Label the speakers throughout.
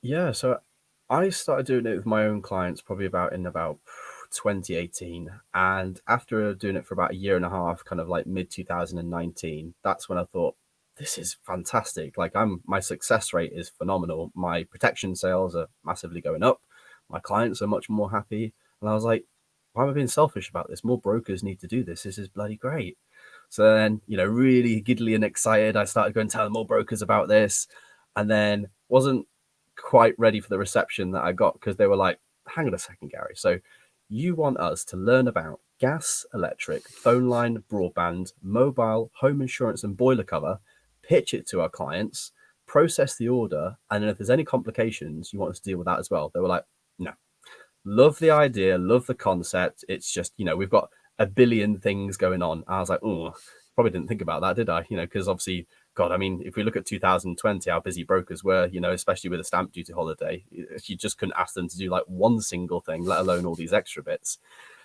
Speaker 1: Yeah, so I started doing it with my own clients probably about 2018. And after doing it for about a year and a half, kind of like mid 2019, that's when I thought, this is fantastic. Like my success rate is phenomenal. My protection sales are massively going up. My clients are much more happy. And I was like, why am I being selfish about this? More brokers need to do this. This is bloody great. So then, really giddily and excited, I started going telling more brokers about this, and then wasn't quite ready for the reception that I got because they were like, hang on a second, Gary. So you want us to learn about gas, electric, phone line, broadband, mobile, home insurance, and boiler cover, pitch it to our clients, process the order, and then if there's any complications, you want us to deal with that as well. They were like, no, love the idea, love the concept. It's just, we've got a billion things going on. I was like, oh, probably didn't think about that, did I? Because obviously, God, I mean, if we look at 2020, how busy brokers were, especially with a stamp duty holiday, you just couldn't ask them to do like one single thing, let alone all these extra bits.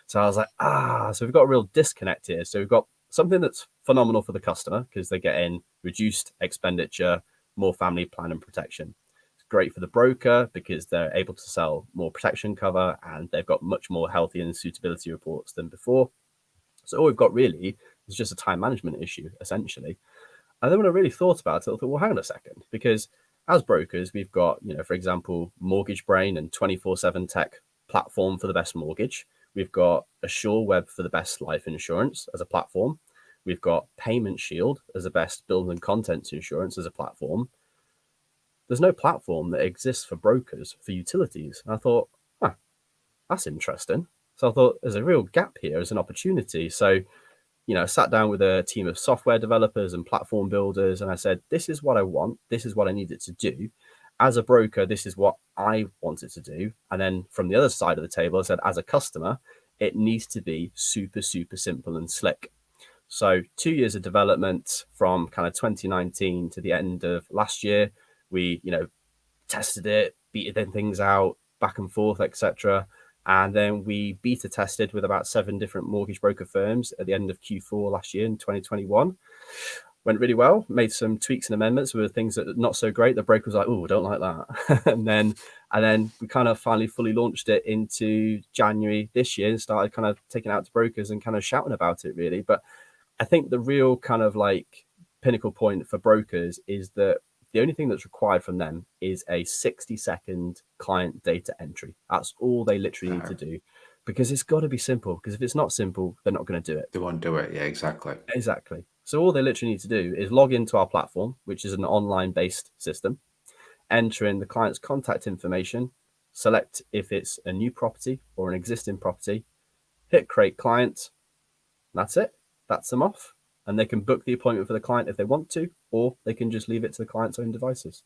Speaker 1: So I was like, so we've got a real disconnect here. So we've got something that's phenomenal for the customer because they get in reduced expenditure, more family plan and protection. It's great for the broker because they're able to sell more protection cover and they've got much more healthy and suitability reports than before. So all we've got really is just a time management issue, essentially. And then when I really thought about it, I thought, well, hang on a second, because as brokers, we've got, for example, Mortgage Brain and 24/7 Tech platform for the best mortgage. We've got Assure Web for the best life insurance as a platform. We've got Payment Shield as the best building and contents insurance as a platform. There's no platform that exists for brokers for utilities. And I thought, huh, that's interesting. So I thought there's a real gap here as an opportunity. So I sat down with a team of software developers and platform builders, and I said, this is what I want. This is what I need it to do. As a broker, this is what I want it to do. And then from the other side of the table, I said, as a customer, it needs to be super, super simple and slick. So 2 years of development from kind of 2019 to the end of last year. We, tested it, beated things out, back and forth, etc. And then we beta tested with about 7 different mortgage broker firms at the end of Q4 last year in 2021. Went really well, made some tweaks and amendments with things that are not so great. The broker was like, oh, don't like that. and then we kind of finally fully launched it into January this year and started kind of taking it out to brokers and kind of shouting about it really. But I think the real kind of like pinnacle point for brokers is that the only thing that's required from them is a 60-second client data entry. That's all they literally need to do because it's got to be simple. Because if it's not simple, they're not going to do it.
Speaker 2: They won't do it. Yeah, exactly.
Speaker 1: Exactly. So all they literally need to do is log into our platform, which is an online based system, enter in the client's contact information, select if it's a new property or an existing property, hit create client. That's it. That's them off. And they can book the appointment for the client if they want to, or they can just leave it to the client's own devices.